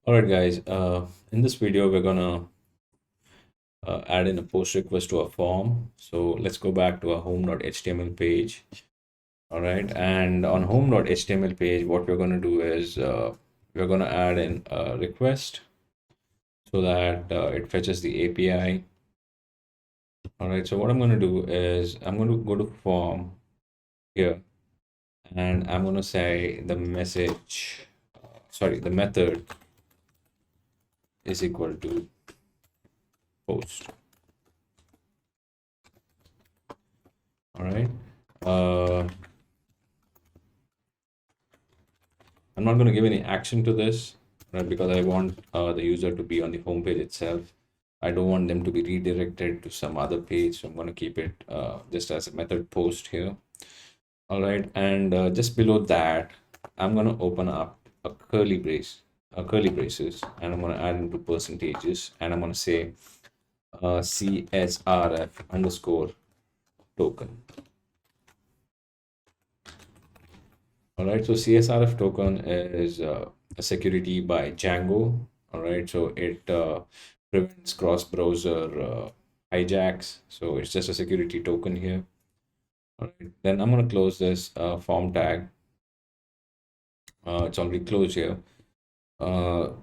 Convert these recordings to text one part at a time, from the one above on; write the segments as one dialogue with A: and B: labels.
A: All right, guys. In this video, we're gonna add in a post request to a form. So let's go back to our home.html page. All right, and on home.html page, what we're gonna do is we're gonna add in a request so that it fetches the API. All right, so what I'm gonna do is I'm gonna go to form here, and I'm gonna say the the method is equal to post. All right. I'm not going to give any action to this, right? Because I want the user to be on the home page itself. I don't want them to be redirected to some other page. So I'm going to keep it just as a method post here. All right. And just below that, I'm going to open up a curly braces, and I'm going to add into percentages, and I'm going to say CSRF underscore token. All right, so CSRF token is a security by Django. All right, so it prevents cross-browser hijacks. So it's just a security token here. All right, then I'm going to close this form tag. It's already closed here. All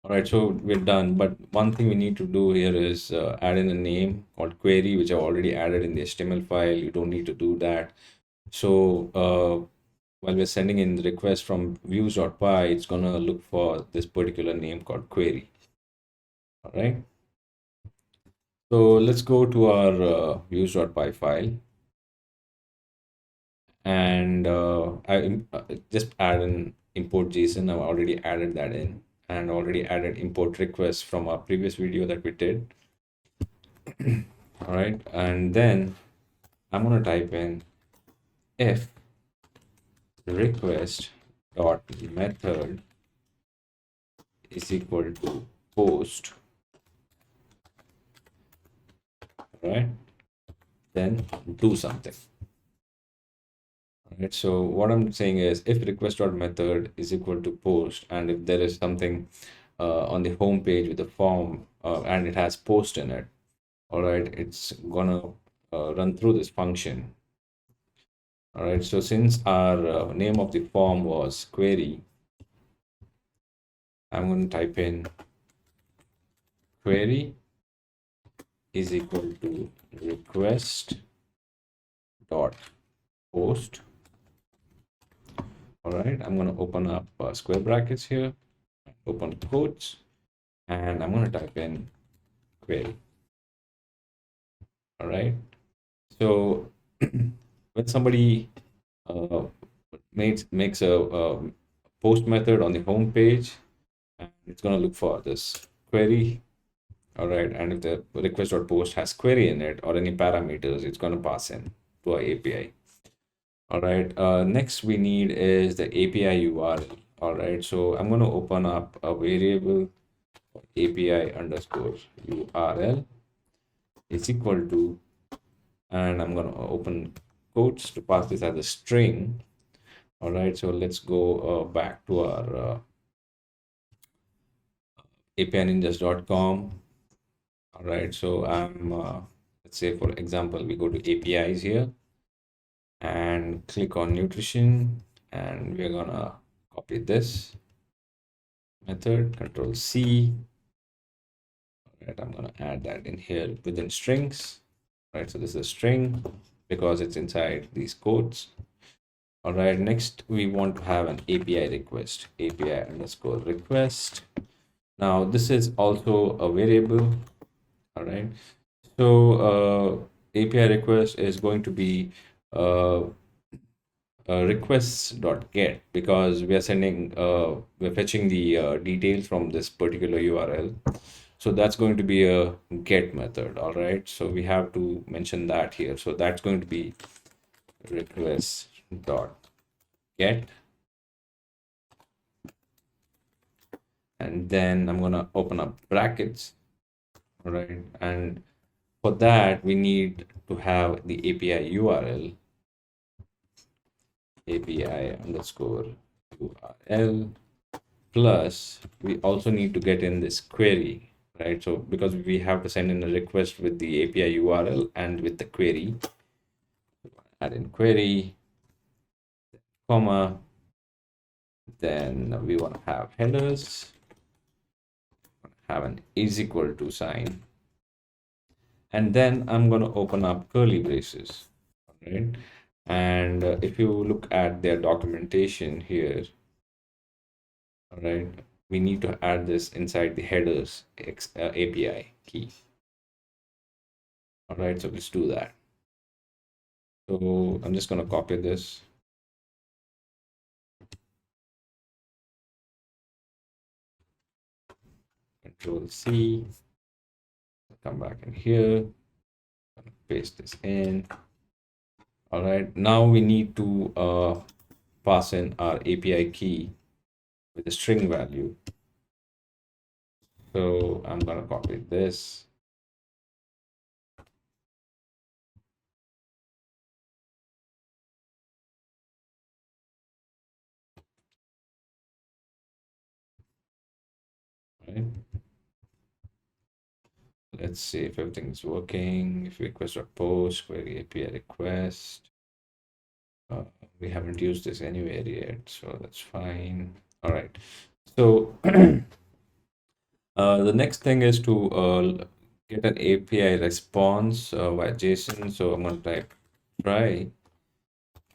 A: right, so we're done. But one thing we need to do here is add in a name called query, which I've already added in the HTML file. You don't need to do that. So while we're sending in the request from views.py, it's going to look for this particular name called query. All right. So let's go to our views.py file. And I just add an import JSON. I've already added that in and already added import requests from our previous video that we did. All right. And then I'm going to type in if request dot method is equal to post, right? Then do something. Right, so what I'm saying is if request.method is equal to post, and if there is something on the home page with the form and it has post in it, all right, it's gonna run through this function. All right, so since our name of the form was query, I'm going to type in query is equal to request dot post. All right, I'm going to open up square brackets here, open quotes, and I'm going to type in query. All right, so when somebody makes a post method on the home page, and it's going to look for this query. All right, and if the request.post has query in it or any parameters, it's going to pass in to our API. All right, next we need is the API URL. All right, so I'm going to open up a variable API underscore URL is equal to, and I'm going to open quotes to pass this as a string. All right, so let's go back to our apininjas.com. All right, so I'm let's say for example we go to APIs here and click on nutrition, and we're gonna copy this method, Control C. All right, I'm gonna add that in here within strings. All right, so this is a string because it's inside these quotes. All right, next we want to have an API request, API underscore request. Now this is also a variable. All right, so API request is going to be requests.get, because we are sending we're fetching the details from this particular URL. So that's going to be a get method. All right, so we have to mention that here. So that's going to be request.get, and then I'm gonna open up brackets. All right, and for that we need to have the API URL, API underscore URL plus we also need to get in this query, right? So because we have to send in a request with the API URL and with the query, add in query, comma, then we want to have headers, have an is equal to sign, and then I'm going to open up curly braces, right? And if you look at their documentation here, all right, we need to add this inside the headers API key. All right, so let's do that. So I'm just going to copy this. Control C, come back in here, paste this in. All right, now we need to pass in our API key with a string value. So I'm going to copy this. Right. Let's see if everything's working. If request or post, query API request. We haven't used this anywhere yet, so that's fine. All right. So the next thing is to get an API response via JSON. So I'm going to type try,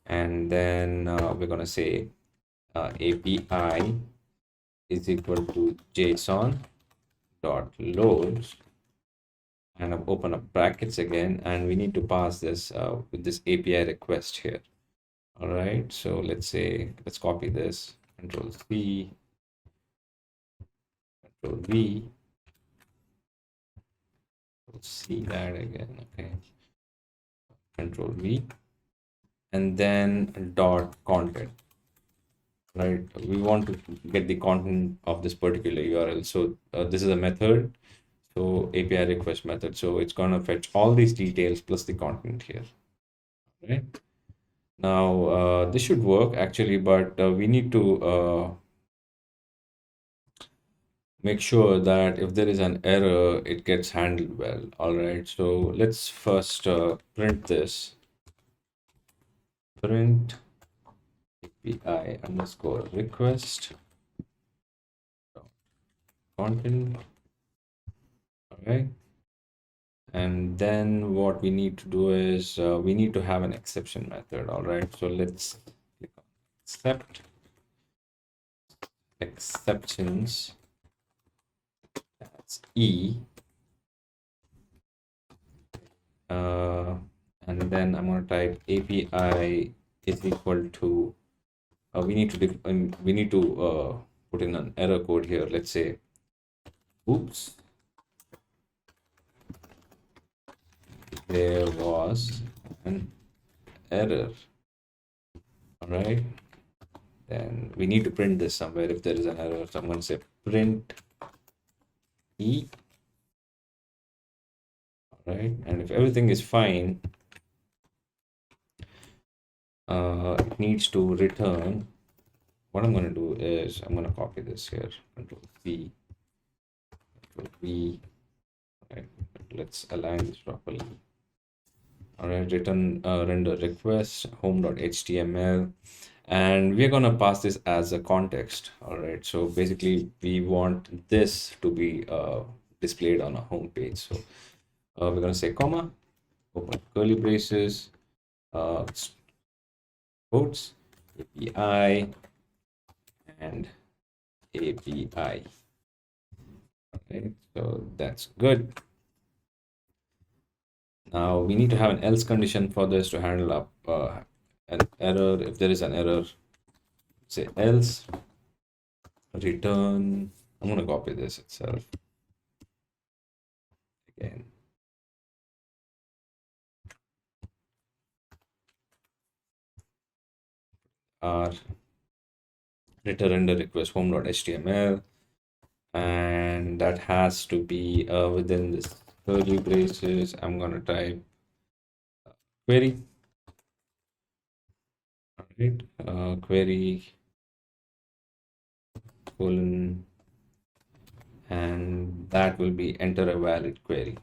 A: and then we're going to say API is equal to JSON dot loads, and I've opened up brackets again, and we need to pass this with this API request here. All right, so let's copy this, Control C, Control V, we'll see that again, okay, Control V, and then dot content, right? We want to get the content of this particular URL. So this is a method, so API request method. So it's going to fetch all these details plus the content here, right? Now, this should work actually, but we need to make sure that if there is an error, it gets handled well. All right, so let's first print this. Print API underscore request content. All right. And then what we need to do is we need to have an exception method. All right, so let's click on accept exceptions. That's E. And then I'm going to type API is equal to we need to put in an error code here. Let's say oops, there was an error. All right, then we need to print this somewhere if there is an error. So I'm going to say print E. All right, and if everything is fine, it needs to return. What I'm going to do is I'm going to copy this here, Control C, Control V. Right, let's align this properly. All right, return render request home.html, and we're going to pass this as a context. All right, so basically we want this to be displayed on a home page. So we're going to say comma, open curly braces, quotes, API and API. Okay, so that's good. Now we need to have an else condition for this to handle up an error. If there is an error, say else return. I'm going to copy this itself again. Our return render request home.html, and that has to be within this curly braces. I'm going to type query. All right, query semicolon, and that will be enter a valid query.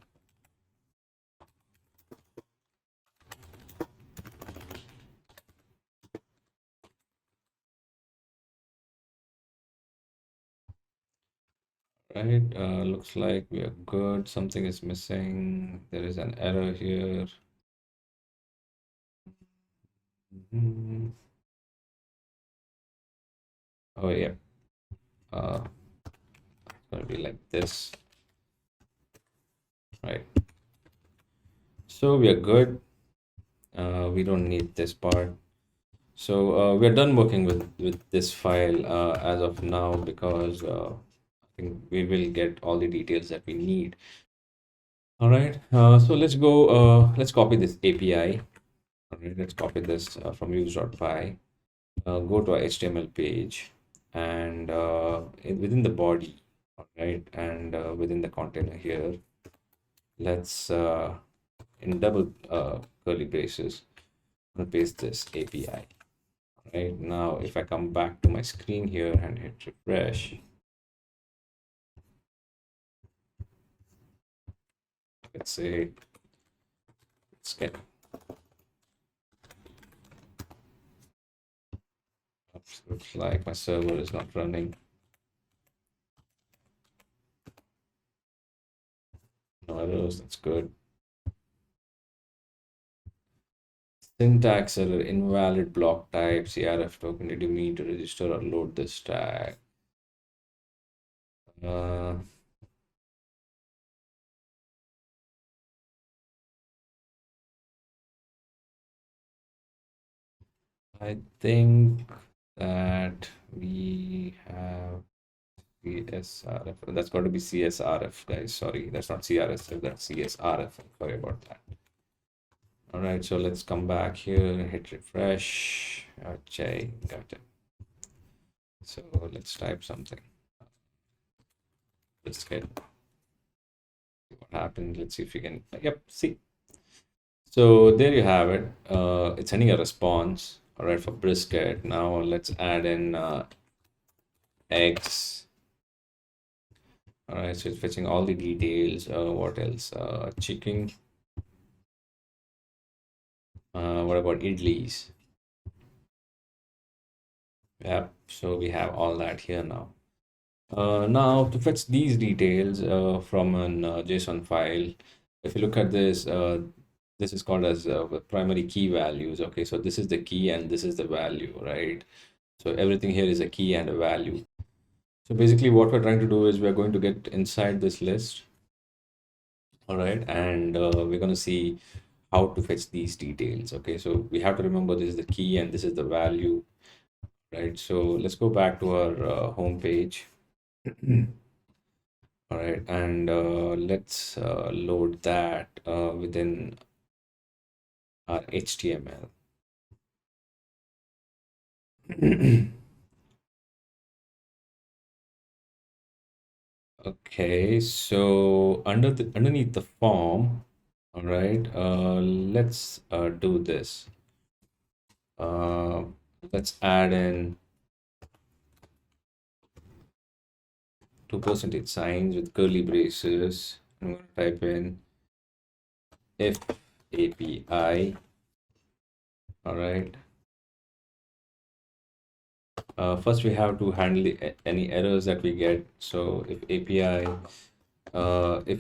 A: Right, looks like we are good. Something is missing. There is an error here. Mhm. Oh yeah, it's gonna be like this, right? So we are good. We don't need this part. So we're done working with this file as of now, because I think we will get all the details that we need. All right. So let's copy this API. All right. Let's copy this from use.py. Go to our HTML page, and within the body, all right, and within the container here, let's in double curly braces, I'm gonna paste this API. Right now, if I come back to my screen here and hit refresh, let's say, let's get, looks like my server is not running. No errors, that's good. Syntax error, invalid block type, CRF token. Did you mean to register or load this tag? Uh, I think that we have CSRF. That's got to be CSRF, guys. Sorry, that's not CRSF, that's CSRF. Sorry about that. All right, so let's come back here and hit refresh. Okay, got it. So let's type something. Let's get what happened. Let's see if we can. Yep, see. So there you have it. It's sending a response. All right, for brisket. Now let's add in eggs. All right, so it's fetching all the details. What else? Chicken. What about idlis? Yep. So we have all that here now. Now to fetch these details from an JSON file, if you look at this, this is called as primary key values. Okay, so this is the key and this is the value, right? So everything here is a key and a value. So basically what we're trying to do is we're going to get inside this list, all right, and we're going to see how to fetch these details. Okay, so we have to remember this is the key and this is the value, right? So let's go back to our home page. All right, and let's load that within our HTML. Okay, so underneath the form, all right, let's do this. Uh, let's add in 2% signs with curly braces. I'm going to type in if API. All right. First, we have to handle any errors that we get. So if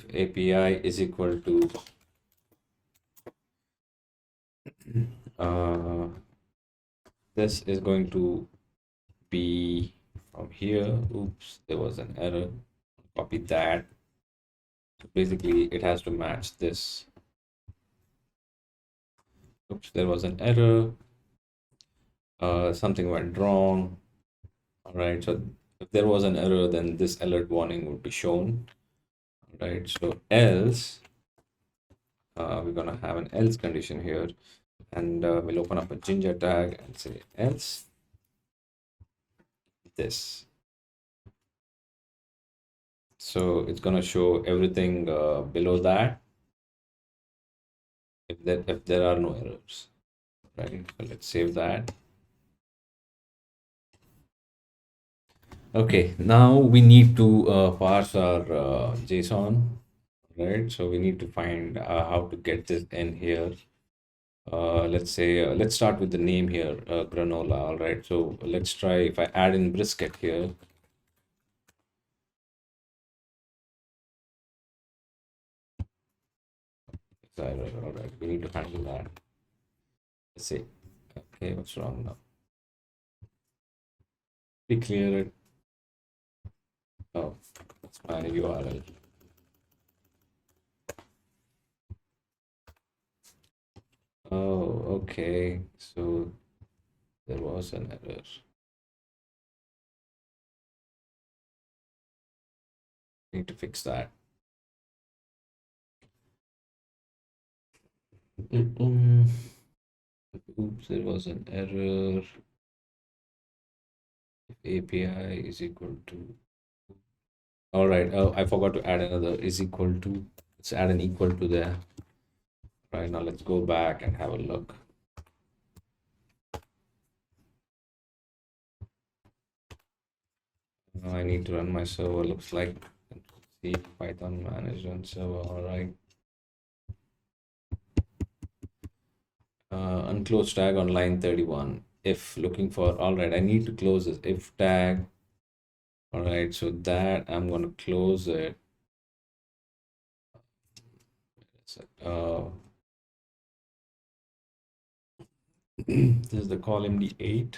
A: API is equal to this is going to be from here. Oops, there was an error. Copy that. So basically, it has to match this. Oops, there was an error. Something went wrong. All right, so if there was an error, then this alert warning would be shown. All right, so else, we're gonna have an else condition here, and we'll open up a ginger tag and say else this. So it's gonna show everything below that if there are no errors, right? So let's save that. Okay, now we need to parse our JSON, right? So we need to find how to get this in here. Let's say, let's start with the name here, granola, all right? So let's try if I add in brisket here. All right, we need to handle that. Let's see. Okay, what's wrong now? We clear it. Oh, that's my URL. Oh, okay. So there was an error. Need to fix that. Oops, there was an error. If API is equal to. All right. Oh, I forgot to add another is equal to. Let's add an equal to there. Right now, let's go back and have a look. I need to run my server. Looks like see Python managed run server. All right. Unclose tag on line 31. If looking for, all right, I need to close this if tag. All right, so that I'm going to close it. This is the column D8.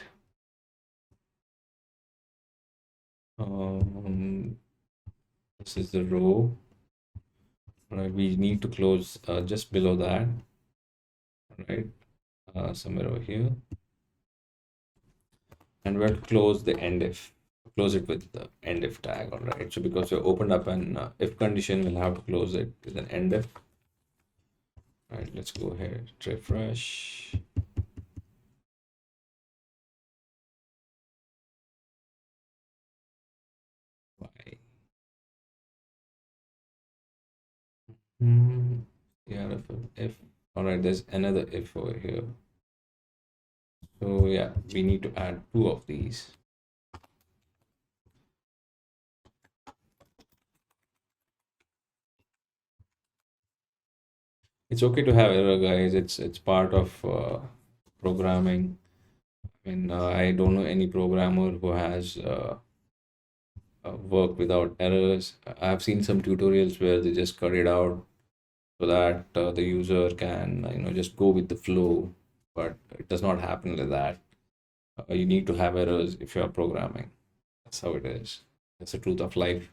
A: This is the row. Right, we need to close just below that. Right, somewhere over here, and we'll close the end if. Close it with the end if tag. All right, so because we opened up an if condition, we'll have to close it with an end if. All right, let's go ahead, refresh. Why? Yeah, if. All right, there's another if over here. So yeah, we need to add two of these. It's okay to have error, guys. It's part of programming. I mean, I don't know any programmer who has worked without errors. I've seen some tutorials where they just cut it out so that the user can, just go with the flow. But it does not happen like that. You need to have errors if you are programming. That's how it is. That's the truth of life.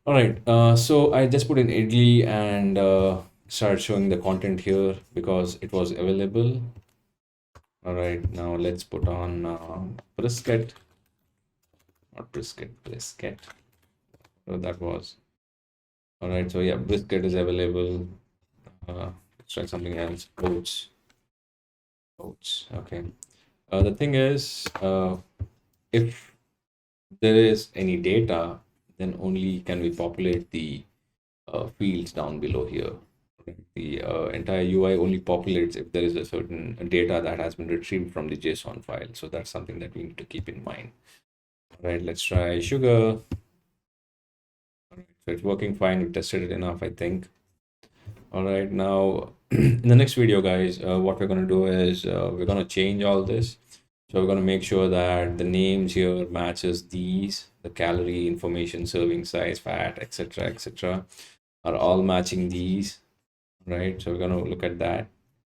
A: All right. So I just put in idli and start showing the content here because it was available. All right. Now let's put on brisket. Not brisket. So that was. All right. So yeah, brisket is available. Let's try something else. Oats. Oats. Okay. The thing is, if there is any data, then only can we populate the fields down below here. The entire UI only populates if there is a certain data that has been retrieved from the JSON file. So that's something that we need to keep in mind. All right, let's try sugar. All right, so it's working fine. We tested it enough, I think. All right, now in the next video, guys, what we're going to do is we're going to change all this. So we're going to make sure that the names here matches these, the calorie information, serving size, fat, etc., are all matching these, right? So we're going to look at that.